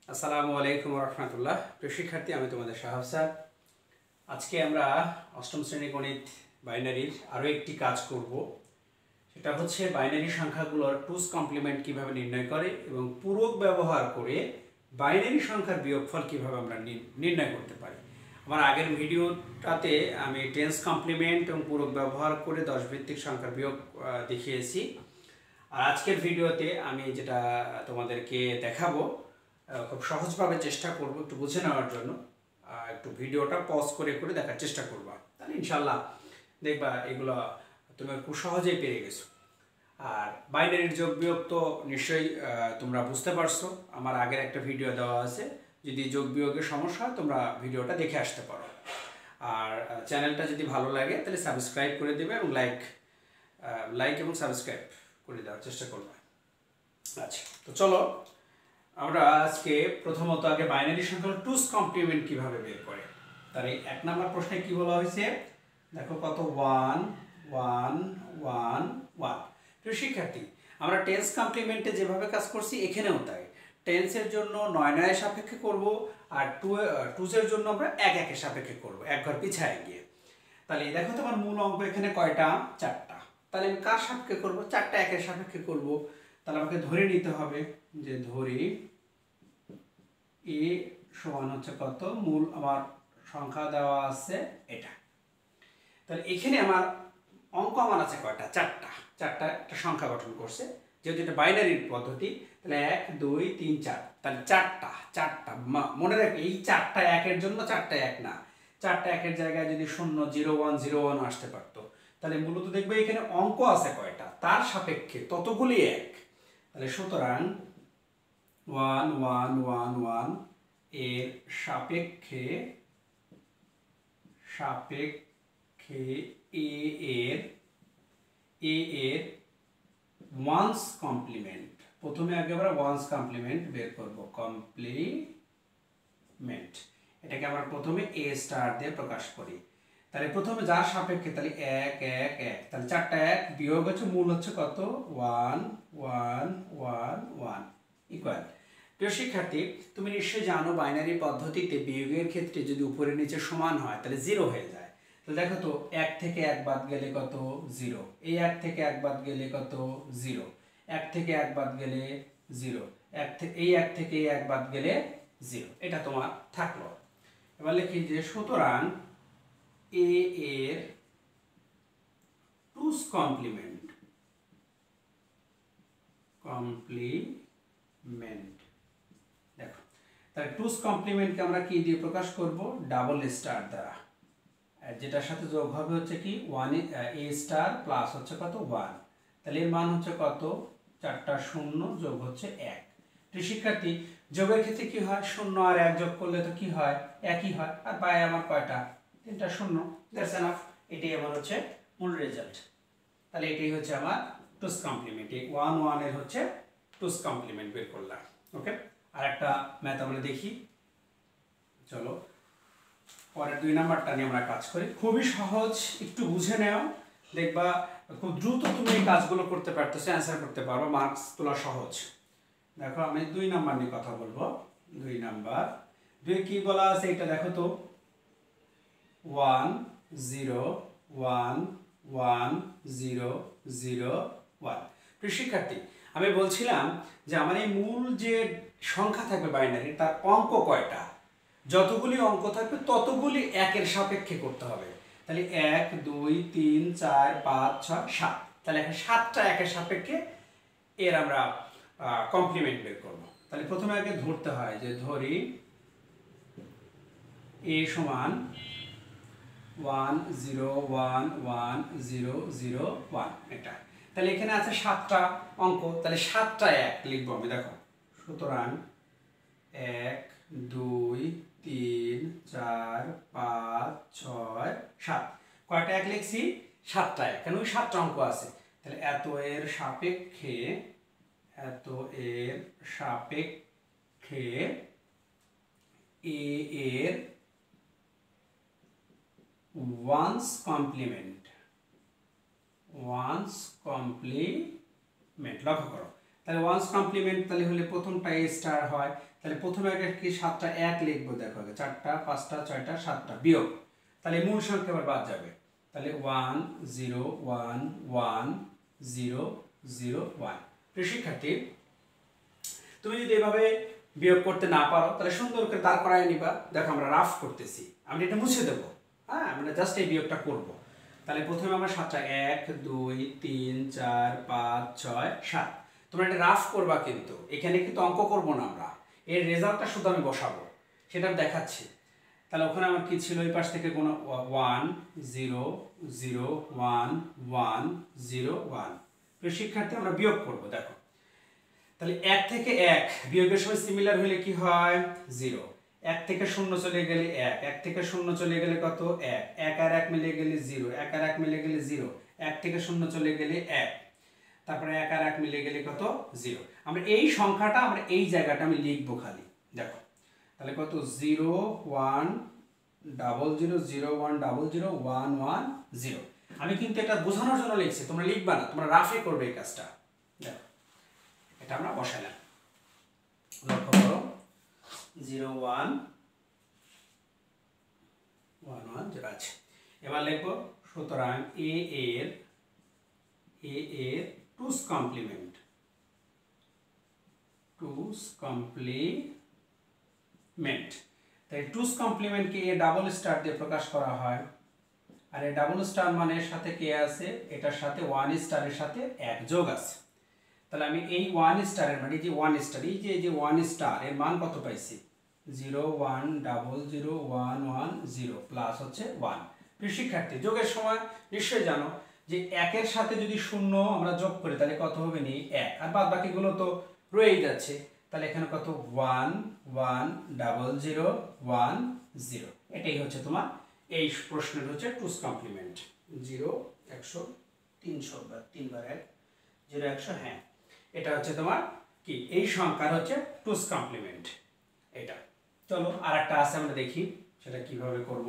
আসসালামু আলাইকুম রহমতুল্লাহ। প্রিয় শিক্ষার্থী, আমি তোমাদের সাহাব স্যার। আজকে আমরা অষ্টম শ্রেণী গণিত বাইনারির আরও একটি কাজ করব। সেটা হচ্ছে বাইনারি সংখ্যাগুলোর টুস কমপ্লিমেন্ট কিভাবে নির্ণয় করে এবং পূরক ব্যবহার করে বাইনারি সংখ্যার বিয়োগফল কিভাবে আমরা নির্ণয় করতে পারি। আমার আগের ভিডিওটাতে আমি টেন্স কমপ্লিমেন্ট এবং পূরক ব্যবহার করে 10 ভিত্তিক সংখ্যার বিয়োগ দেখিয়েছি। আর আজকের ভিডিওতে আমি যেটা তোমাদেরকে দেখাবো, খুব সহজভাবে চেষ্টা করব একটু বুঝে নেওয়ার জন্য। একটু ভিডিওটা পজ করে করে দেখার চেষ্টা করবা, তাহলে ইনশাল্লাহ দেখবা এগুলো তুমি খুব সহজেই পেরে গেছো। আর বাইনারির যোগ বিয়োগ তো নিশ্চয়ই তোমরা বুঝতে পারছো, আমার আগের একটা ভিডিও দেওয়া আছে। যদি যোগ বিয়োগের সমস্যা হয় তোমরা ভিডিওটা দেখে আসতে পারো। আর চ্যানেলটা যদি ভালো লাগে তাহলে সাবস্ক্রাইব করে দেবে এবং লাইক এবং সাবস্ক্রাইব করে দেওয়ার চেষ্টা করবে। আচ্ছা, তো চলো আমরা আজকে প্রথমত আগে বাইনারি সংখ্যার টুস কমপ্লিমেন্ট কিভাবে বের করে। তার এই 1 নম্বর প্রশ্নে কি বলা হয়েছে দেখো, কত 1 1 1 1। তো শিক্ষার্থী, আমরা টেন্স কমপ্লিমেন্টে যেভাবে কাজ করছি এখানেও তাই। টেন্সের জন্য 9 9 এর সাপেক্ষে করব, আর টুসের জন্য আমরা 1 1 এর সাপেক্ষে করব, এক ঘর পিছায় গিয়ে। তাহলে দেখো তোমার মূল অঙ্ক এখানে কয়টা? 4টা। তাহলে আমি কার সাপেক্ষে করব? 4টা 1 এর সাপেক্ষে করব। তাহলে আমাকে ধরে নিতে হবে যে ধরি এ সমান হচ্ছে কত, মূল আমার সংখ্যা দেওয়া আছে এটা। তাহলে এখানে আমার অঙ্ক আমার আছে কয়টা? 4টা। 4টা একটা সংখ্যা গঠন করছে, যেহেতু এটা বাইনারির পদ্ধতি। তাহলে 1 2 3 4, তাহলে 4টা মনে রাখবে, এই 4টা 1 এর জন্য 4টা 1 না, 4টা 1 এর জায়গায় যদি 0 0 1 0 1 আসতে পারতো। তাহলে মূলত দেখবে এখানে অঙ্ক আছে কয়টা, তার সাপেক্ষে ততগুলি 1। তাহলে সুতরাং 1 1 1 1 এর সাপেক্ষে এ এর ওয়ান্স কমপ্লিমেন্ট। প্রথমে আগে আমরা ওয়ান্স কমপ্লিমেন্ট বের করব। কমপ্লিমেন্ট এটাকে আমরা প্রথমে এ স্টার দিয়ে প্রকাশ করি। তাহলে প্রথমে যার সাপেক্ষে, তাহলে 1 1 1, তাহলে 4টা 1 বিয়োগ হচ্ছে মূল হচ্ছে কত? 1 1 1 1 ইকুয়াল। প্রিয় শিক্ষার্থী, তুমি নিশ্চয়ই জানো বাইনারি পদ্ধতিতে বিয়োগের ক্ষেত্রে যদি উপরে নিচে সমান হয় তাহলে 0 হয়ে যায়। তাহলে দেখো তো, 1 থেকে 1 বাদ গেলে কত? 0। এই 1 থেকে 1 বাদ গেলে কত? 0। 1 থেকে 1 বাদ গেলে 0। এই 1 থেকে 1 বাদ গেলে 0। এটা তোমার থাকলো। এবার লিখি যে সুতরাং এ এর টুস কমপ্লিমেন্ট দেখো, তাহলে টুস কমপ্লিমেন্টকে আমরা কি দিয়ে প্রকাশ করব? ডাবল স্টার দ্বারা। যেটার সাথে যোগ হবে হচ্ছে কি 1 এ স্টার প্লাস হচ্ছে কত? 1। তাহলে এর মান হচ্ছে কত? 4টা 0 যোগ হচ্ছে 1। তো শিক্ষার্থী, যোগের ক্ষেত্রে কি হয়? 0 আর 1 যোগ করলে তো কি হয়? একই হয়। আর পায় আমার কয়টা? 3টা 0। That's enough. এটাই আমার হচ্ছে মূল রেজাল্ট। তাহলে এটাই হচ্ছে আমার টুস কমপ্লিমেন্ট। এই 1 1 এর হচ্ছে টুস কমপ্লিমেন্ট বের করলাম। ওকে, আর একটা ম্যাথ আমরা দেখি। চলো পরের 2 নাম্বারটা নিয়ে আমরা কাজ করি। খুবই সহজ, একটু বুঝে নাও, দেখবা খুব দ্রুত তুমি এই কাজগুলো করতে পারতেছো, অ্যান্সার করতে পারো, মার্কস তোলা সহজ। দেখো আমি 2 নাম্বার নিয়ে কথা বলবো। 2 নাম্বার 2 কি বলা আছে এটা দেখো তো, 1 0 1 1 0 0 1। প্রিয় শিক্ষার্থী, আমি বলছিলাম যে আমার এই মূল যে সংখ্যা থাকবে বাইনারি, তার অঙ্ক কয়টা? যতগুলি অঙ্ক থাকবে ততগুলি 1 এর সাপেক্ষে করতে হবে। তাহলে 1 2 3 4 5 6 7। তাহলে এখন 7টা 1 এর সাপেক্ষে এর আমরা কমপ্লিমেন্ট বের করব। তাহলে প্রথমে আগে ধরতে হয় যে ধরি a সমান 1 0 1 1 0 0 1 এটা। তাহলে এখানে আছে 7টা অঙ্ক, তাহলে 7টা 1 লিখবো আমি। দেখো, সুতরাং 1 2 3 4 5 6 7। কয়টা 1 লিখছি? 7টা 1, কেন? ওই 7টা অঙ্ক আছে। তাহলে এত এর সাপেক্ষে এ এর ওয়ান্স কমপ্লিমেন্ট। লক্ষ্য করো, তাহলে ওয়ান্স কমপ্লিমেন্ট তাহলে হলে প্রথমটা এ স্টার হয়, তাহলে প্রথমে আগে কি 7টা 1 লিখবো, দেখো আগে 4টা 5টা 6টা 7টা বিয়োগ, তাহলে মূল সংখ্যা আবার বাদ যাবে, তাহলে 1 0 1 1 0 0 1। প্রিয় শিক্ষার্থী, তুমি যদি এভাবে বিয়োগ করতে না পারো তাহলে সুন্দর করে দাঁড় করায় নিবা। দেখো আমরা রাফ করতেছি, আমি এটা মুছে দেবো, হ্যাঁ আমরা জাস্ট এই বিয়োগটা করব। তাহলে প্রথমে আমরা 7টা 1 2 3 4 5 6 7, তোমরা এটা রাফ করবা, কিন্তু এখানে কিন্তু অঙ্ক করব না আমরা, এর রেজাল্টটা শুধু আমি বসাবো, সেটা আমি দেখাচ্ছি। তাহলে ওখানে আমার কি ছিল, এই পাশ থেকে কোনো 1 0 0 1 1 0 1। প্রিয় শিক্ষার্থী, আমরা বিয়োগ করব। দেখো তাহলে 1 থেকে 1 বিয়োগের সময় সিমিলার হলে কি হয় 0, 1 থেকে 0 চলে গেলে 1, 1 থেকে 0 চলে গেলে কত 1, 1 আর 1 মিলে গেলে 0, 1 আর 1 মিলে গেলে 0, 1 থেকে 0 চলে গেলে 1, তারপরে 1 আর 1 মিলে গেলে কত 0। আমরা এই সংখ্যাটা আমরা এই জায়গাটা আমি লিখবো খালি, দেখো তাহলে কত 0 1 0 0 0 1 0 0 1 1 0। আমি কিন্তু এটা বোঝানোর জন্য লিখছি, তোমরা লিখবা না, তোমরা রাফে করবে এই কাজটা। দেখো এটা আমরা বসালাম, লক্ষ্য করো 0 1 1 1 0 আছে। এবার লিখবো সুতরাং এ এর টুস কমপ্লিমেন্ট, টুস কমপ্লিমেন্ট, তাই টুস কমপ্লিমেন্টকে এ ডাবল স্টার দিয়ে প্রকাশ করা হয়, আর এই ডাবল স্টার মানের সাথে কে আছে, এটার সাথে 1 স্টারের সাথে 1 যোগ আছে। তাহলে আমি এই 1 স্টারের মানে যে 1 স্টার, এই যে 1 স্টার এর মান কত পাইছি 0 1 0 0 1 1 0 প্লাস হচ্ছে 1। প্রিয় শিক্ষার্থী, যোগের সময় নিশ্চয়ই জানো যে 1 এর সাথে যদি 0 আমরা যোগ করি তাহলে কত হবে নি 1, আর বাদ বাকিগুলো তো রয়েই যাচ্ছে। তাহলে এখানে কত 1 1 0 0 1 0। এটাই হচ্ছে তোমার এই প্রশ্নের হচ্ছে টুস কমপ্লিমেন্ট। 0 100 300 বা 3 বার 1 0 100, হ্যাঁ এটা হচ্ছে তোমার কি এই সংখ্যার হচ্ছে টুস কমপ্লিমেন্ট এটা। চলো আর একটা আছে আমরা দেখি সেটা কিভাবে করব।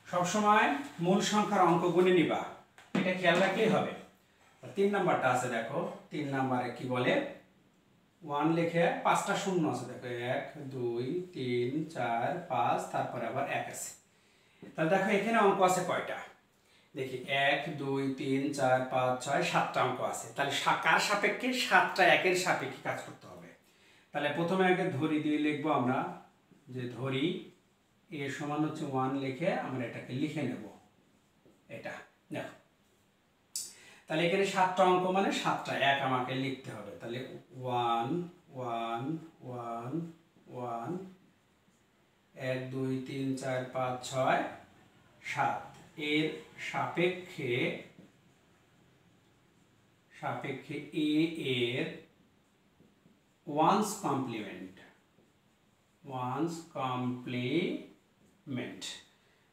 সবসময় মূল সংখ্যার অঙ্ক গুণে নিবা, এটা খেয়াল রাখলেই হবে। 3 নাম্বারটা আছে, দেখো 3 নাম্বারে কি বলে 1 লিখে 5টা শূন্য আছে, দেখো 1 2 3 4 5, তারপরে আবার 1 আছে। তাহলে দেখো এখানে অঙ্ক আছে কয়টা দেখি 1 2 3 4 5 6 7টা অঙ্ক আছে। তাহলে কার সাপেক্ষে 7টা 1 এর সাপেক্ষে কাজ করতে হবে। তাহলে প্রথমে আগে ধরি দিয়ে লিখবো আমরা, যে ধরি এ সমান হচ্ছে 1 লিখে আমরা এটাকে লিখে নেব, এটা দেখো। তাহলে এখানে 7টা অঙ্ক মানে 7টা 1 আমাকে লিখতে হবে। তাহলে 1 1 1 1 1 2 3 4 5 6 7 এর সাপেক্ষে এ এর ওয়ান্স কমপ্লিমেন্ট।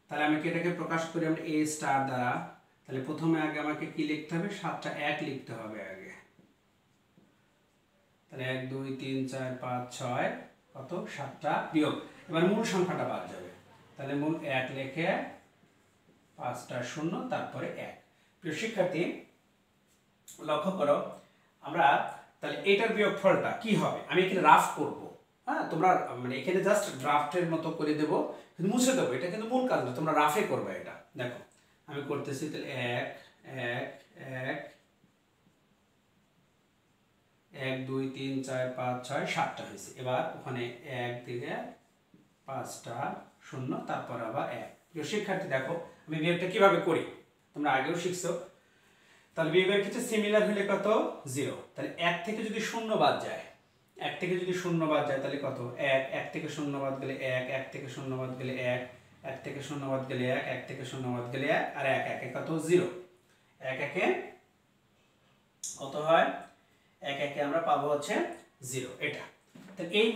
তাহলে আমি এটাকে প্রকাশ করি আমরা এ স্টার দ্বারা। তাহলে প্রথমে আগে আমাকে কি লিখতে হবে 7টা 1 লিখতে হবে আগে। তাহলে 1 2 3 4 5 6 কত 7টা বিয়োগ, এবার মূল সংখ্যাটা বাদ যাবে। তাহলে মূল 1 লিখে 5টা শূন্য তারপরে 1। প্রিয় শিক্ষার্থী লক্ষ্য করো, আমরা তাহলে এটার বিয়োগফলটা কি হবে আমি এখানে রাফ করব, হ্যাঁ তোমরা মানে এখানে জাস্ট ড্রাফটের মতো করে দেবো, কিন্তু মুছে দেবো, এটা কিন্তু মূল কাজ না, তোমরা রাফে করবে এটা। দেখো আমি করতেছি, তাহলে 1 1 1 1 2 3 4 5 6 7টা হয়েছে। এবার ওখানে 1 থেকে 5টা শূন্য তারপর আবার 1। প্রিয় শিক্ষার্থী দেখো আমি বিয়োগটা কিভাবে করি তোমরা আগেও শিখছো। তাহলে বিয়োগের ক্ষেত্রে সিমিলার হলে কত 0। তাহলে 1 থেকে যদি 0 বাদ যায়, 1 থেকে যদি 0 বাদ যায় তাহলে কত 1, 1 থেকে 0 বাদ গেলে 1, 1 থেকে 0 বাদ গেলে 1, 1 থেকে 0 বাদ গেলে 1, 1 থেকে 0 বাদ গেলে 1, আর 1 1 কত 0, 1 1 কত হয় 1 1 আমরা পাবো হচ্ছে 0 এটা। তাহলে এই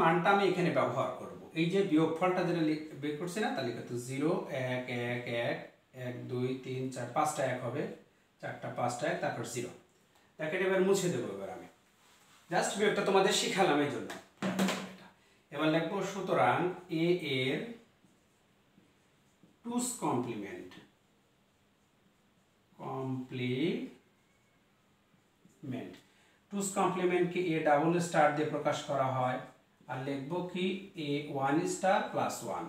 মানটা আমি এখানে ব্যবহার করব। এই যে বিয়োগফলটা যেটা বের করছি না, তাহলে কত 0 1 1 1 1 2 3 4 5টা 1 হবে, 4টা 5টা 1 তারপর 0। তাকে এবার মুছে দেবো। এবার আমি জাস্ট বিয়োগটা তোমাদের শিখালাম এই জন্য। এবার লিখবো সুতরাং এ এর টুস কমপ্লিমেন্ট কমপ্লিমেন্ট। টুস কমপ্লিমেন্টকে এ ডাবল স্টার দিয়ে প্রকাশ করা হয়, আর লিখবো কি এ 1 স্টার প্লাস 1।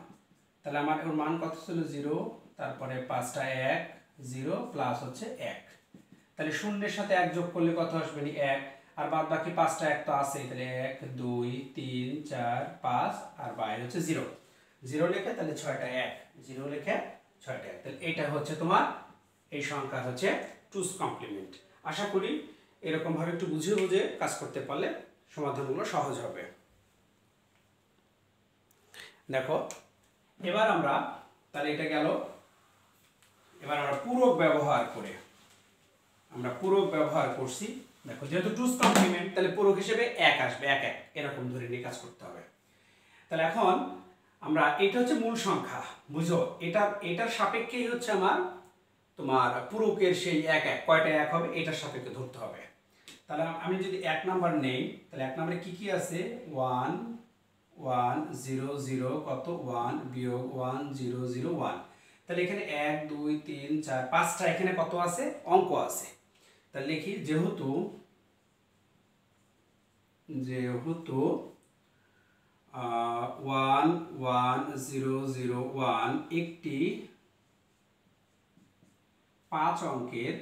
তাহলে আমার ওর মান কত ছিল 0, তারপরে 5টা 1 0 প্লাস হচ্ছে 1। তাহলে শূন্যের সাথে 1 যোগ করলে কত আসবে 1, আর বাদ বাকি 5টা 1 তো আছেই, তাহলে 1 2 3 4 5 আর বাইরে হচ্ছে 0 0 লিখে তাহলে 6টা 1 0 লিখে 6টা 1। তাহলে এটা হচ্ছে তোমার এই সংখ্যা হচ্ছে টুস কমপ্লিমেন্ট। আশা করি এরকম ভাবে একটু বুঝে বুঝে কাজ করতে পারলে সমাধানগুলো সহজ হবে। দেখো এবার আমরা তাহলে এটা গেল, এবার আমরা পূরক ব্যবহার করে আমরা পূরক ব্যবহার করছি। দেখো যেহেতু টুস কমপ্লিমেন্ট তাহলে পূরক হিসেবে 1 আসবে, 1 1 এরকম ধরে নিয়ে কাজ করতে হবে। তাহলে এখন আমরা এটা হচ্ছে মূল সংখ্যা, বুঝো এটার সাপেক্ষেই হচ্ছে আমার তোমার পূরকের সেই 1 1 কয়টা 1 হবে এটার সাপেক্ষে ধরতে হবে। তাহলে আমি যদি 1 নাম্বার নেই তাহলে 1 নম্বরে কি আছে 1 1 0 0 কত 1 বিয়োগ 1 0 0 1। তাহলে এখানে 1 2 3 4 5টা এখানে কত আছে অঙ্ক আছে। তাহলে লিখি যেহেতু 1 1 0 0 1 একটি 5 অঙ্কের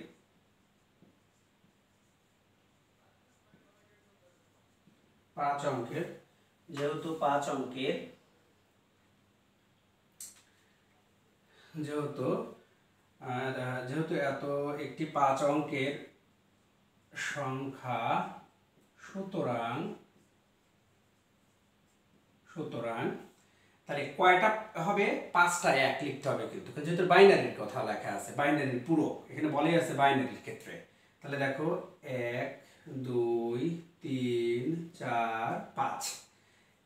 যেহেতু 5 অঙ্কের যেহেতু এত একটি 5 অঙ্কের সংখ্যা, সুতরাং তাহলে কয়টা হবে 5টা 1 লিখতে হবে, কিন্তু যেহেতু বাইনারির কথা লেখা আছে, বাইনারির পূরক এখানে বলাই আছে বাইনারির ক্ষেত্রে। তাহলে দেখো 1 2 3 4 5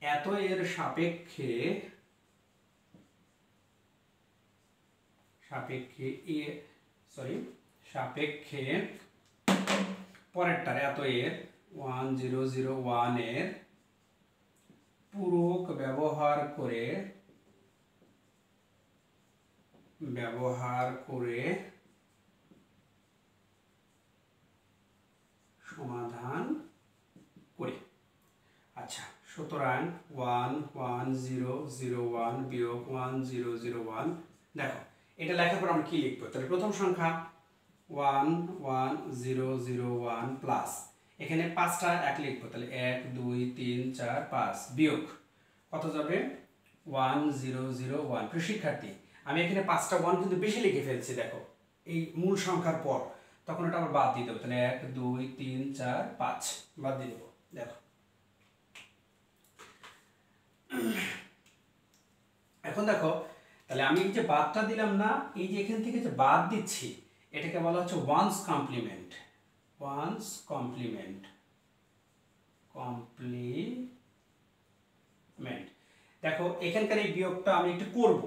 এত এর সাপেক্ষে পরেরটার এত এর 1 0 0 1 এর পূরক ব্যবহার করে সমাধান করি। আচ্ছা সুতরাং 1 1 0 0 1 বিয়োগ 1 0 0 1। দেখো এটা লেখার পর আমরা কি লিখবো, তাহলে প্রথম সংখ্যা 1 1 0 0 1 প্লাস এখানে 5টা 1 লিখবো, তাহলে 1 2 3 4 5 বিয়োগ কত যাবে 1 0 0 1। প্রিয় শিক্ষার্থী আমি এখানে 5টা 1 কিন্তু বেশি লিখে ফেলছি, দেখো এই মূল সংখ্যার পর, তখন এটা আবার বাদ দিয়ে দেবো, তাহলে 1 2 3 4 5 বাদ দিয়ে দেবো। দেখো এখন দেখো তাহলে আমি যে বাদটা দিলাম না, এই যে এখান থেকে যে বাদ দিচ্ছি এটাকে বলা হচ্ছে ওয়ান্স কমপ্লিমেন্ট। দেখো এখানকার এই বিয়োগটা আমি একটু করব,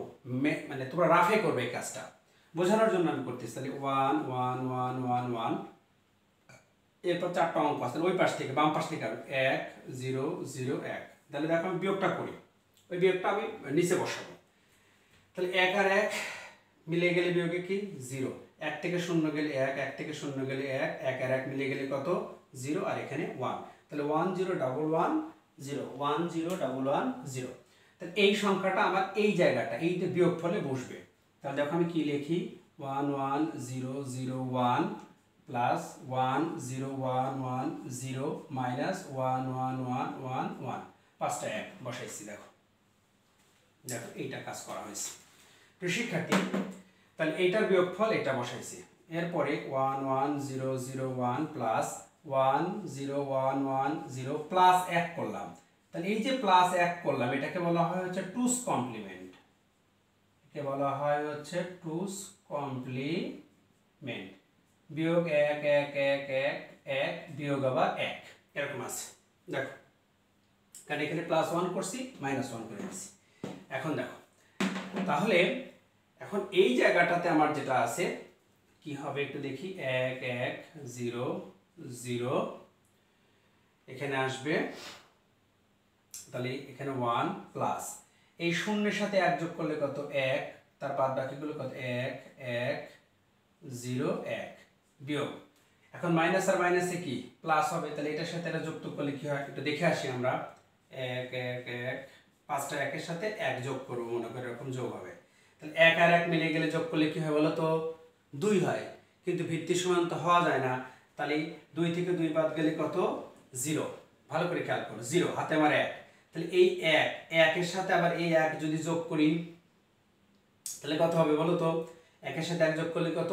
মানে তোমরা রাফে করবে এই কাজটা, বোঝানোর জন্য আমি করতেছি। তাহলে 1 1 1 1 1 এরপর 4টা অঙ্ক আছে ওই পাশ থেকে বাম পাশ থেকে 1 0 0 1। তাহলে দেখো আমি বিয়োগটা করি, ওই বিয়োগটা আমি নিচে বসাবো। তাহলে 1 আর 1 মিলে গেলে বিয়োগে কি 0, 1 থেকে 0 গেলে 1, 1 থেকে 0 গেলে 1, 1 আর 1 মিলে গেলে কত 0, আর এখানে 1। তাহলে 1 0 1 1 0 1 0 1 1 0। তাহলে এই সংখ্যাটা আমার এই জায়গাটা এই যে বিয়োগফলে বসবে। তাহলে দেখো আমি কি লিখি 1 1 0 0 1 প্লাস 1 0 1 1 0 মাইনাস 1 1 1 1 1 5টা 1 বসাইছি। দেখো এইটা কাজ করা হয়েছে প্রিয় শিক্ষার্থী। তাহলে এইটার বিয়োগফল এটা বসাইছি, এরপরে 1 1 0 0 1 প্লাস 1 0 1 1 0 প্লাস 1 করলাম। তাহলে এই যে প্লাস 1 করলাম এটাকে বলা হয় হচ্ছে টুস কমপ্লিমেন্ট, একে বলা হয় হচ্ছে টুস কমপ্লিমেন্ট। বিয়োগ 1 1 1 1 1 বিয়োগ আবার 1 এরকম আছে। দেখো কারণ এখানে প্লাস 1 করছি মাইনাস 1 করে দিচ্ছি। এখন দেখো তাহলে এখন এই জায়গাটাতে আমার যেটা আছে কি হবে একটু দেখি, 1 1 0 0 এখানে আসবে, তাহলে এখানে 1 প্লাস এই শূন্যের সাথে 1 যোগ করলে কত 1, তার বাদ বাকিগুলো কত 1 1 0 1 বিয়োগ এখন মাইনাস আর মাইনাসে কি প্লাস হবে, তাহলে এটার সাথে এটা যুক্ত করলে কি হয় একটু দেখে আসি আমরা। 1 1 1 5টা 1-এর সাথে 1 যোগ করবো, মনে করে এরকম যোগ হবে। তাহলে 1 আর 1 মিলে গেলে যোগ করলে কি হয় বলো তো 2 হয়, কিন্তু ভিত্তি সমান তো হওয়া যায় না। তাহলে 2 থেকে 2 বাদ গেলে কত 0, ভালো করে খেয়াল করো 0 হাতে আমার 1। তাহলে এই 1 এর সাথে আবার এই 1 যদি যোগ করি তাহলে কত হবে বলো তো, 1 এর সাথে 1 যোগ করলে কত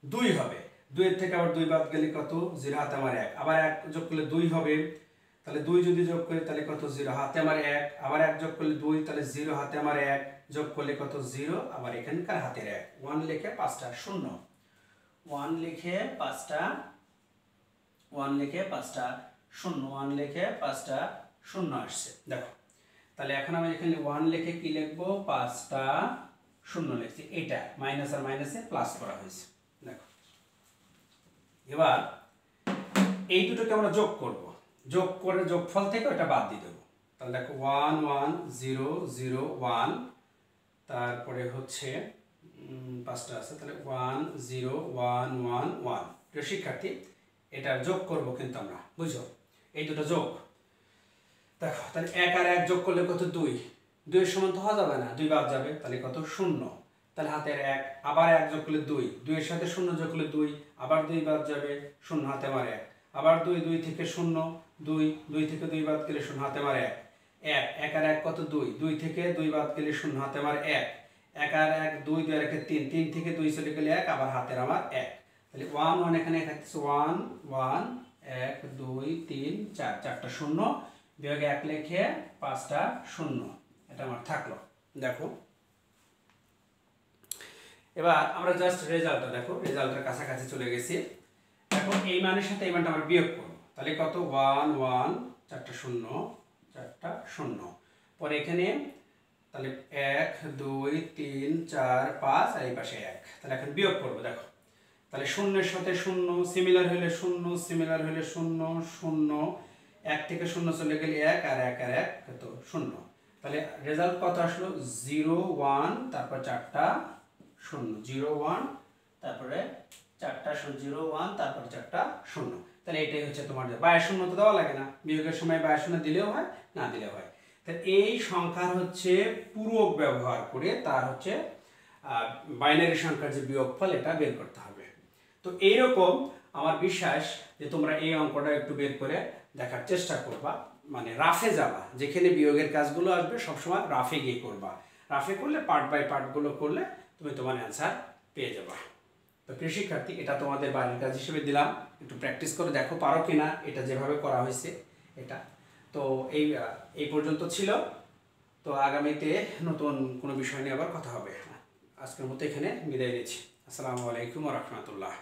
2 হবে। 2 এর থেকে আবার 2 বাদ গেলে কত 0 হাতে আমার 1, আবার 1 যোগ করলে 2 হবে। তাহলে 2 যদি যোগ করি তাহলে কত 0 হাতে আমার 1, আবার 1 যোগ করলে 2, তাহলে 0 হাতে আমার 1 যোগ করলে কত 0, আবার এখানকার হাতের 1। 1 লিখে 5টা 0, 1 লিখে 5টা 1 লিখে 5টা 0, 1 লিখে 5টা 0 আসছে। দেখো তাহলে এখন আমি এখানে 1 লিখে কি লিখবো 5টা 0 লিখছি, এটা মাইনাস আর মাইনাসে প্লাস করা হয়েছে। দেখো এবার এই দুটোকে আমরা যোগ করব, যোগ করে যোগফল থেকে ওটা বাদ দিয়ে দেবো। তাহলে দেখো 1 1 0 0 1, তারপরে হচ্ছে 5টা আছে, তাহলে 1 0 1 1 1। প্রিয় শিক্ষার্থী এটা যোগ করব কিন্তু আমরা, বুঝো এই দুটো যোগ। দেখো তাহলে 1 আর 1 যোগ করলে কত 2, 2 এর সমান তো হওয়া যাবে না, 2 বাদ যাবে, তাহলে কত 0। তাহলে হাতের 1, আবার 1 যোগ করলে 2, 2 এর সাথে 0 যোগ করলে 2, আবার 2 বাদ যাবে, 0 হাতে আমার 1, আবার 2, 2 থেকে 0, 2, 2 থেকে 2 বাদ গেলে 0 হাতে আমার 1, 1 আর 1 কত 2, 2 থেকে 2 বাদ গেলে 0 হাতে আমার 1, 1 আর 1 2, 2 আর 1 3, 3 থেকে 2 চলে গেলে 1, আবার হাতের আমার 1। তাহলে 1 1 এখানে থাকছে 1 1 1 2 3 4, 4টা 0 বিয়োগ 1 লিখে 5টা 0, এটা আমার থাকলো। দেখো এবার আমরা জাস্ট রেজাল্টটা দেখো, রেজাল্টের কাছাকাছি চলে গেছি। এখন এই মানের সাথে এই মানটা আমরা বিয়োগ করব, তাহলে কত 1 1 4টা 0 4টা 0, পরে এখানে তাহলে 1 2 3 4 5 আর এই পাশে 1, তাহলে এখন বিয়োগ করব। দেখো তাহলে 0 এর সাথে 0 সিমিলার হলে 0, সিমিলার হলে 0 0, 1 থেকে 0 চলে গেলে 1, আর 1 আর 1 কত 0। তাহলে রেজাল্ট কত আসলো 0 1, তারপর 4টা 0 0 1, তারপরে 4টা 0 1, তারপর 4টা 0। তাহলে এটাই হচ্ছে তোমার, 22 তো দেওয়া লাগে না, বিয়োগের সময় 22 দিলেও হয় না দিলেও হয়। তাহলে এই সংখ্যার হচ্ছে পূরক ব্যবহার করে তার হচ্ছে বাইনারি সংখ্যার যে বিয়োগফল এটা বের করতে হবে। তো এইরকম আমার বিশ্বাস যে তোমরা এই অঙ্কটা একটু বের করে দেখার চেষ্টা করবা, মানে রাফে যাবা, যেখানে বিয়োগের কাজগুলো আসবে সবসময় রাফে গিয়ে করবা। রাফে করলে পার্ট বাই পার্টগুলো করলে তুমি তোমার অ্যান্সার পেয়ে যাবা। তো প্রিয় শিক্ষার্থী এটা তোমাদের বাড়ির কাজ হিসেবে দিলাম, একটু প্র্যাকটিস করে দেখো পারো কিনা এটা যেভাবে করা হয়েছে এটা। তো এই পর্যন্ত ছিল, তো আগামীতে নতুন কোনো বিষয় নিয়ে আবার কথা হবে। আজকের মতো এখানে বিদায় নিচ্ছি। আসসালামু আলাইকুম ওয়া রাহমাতুল্লাহ।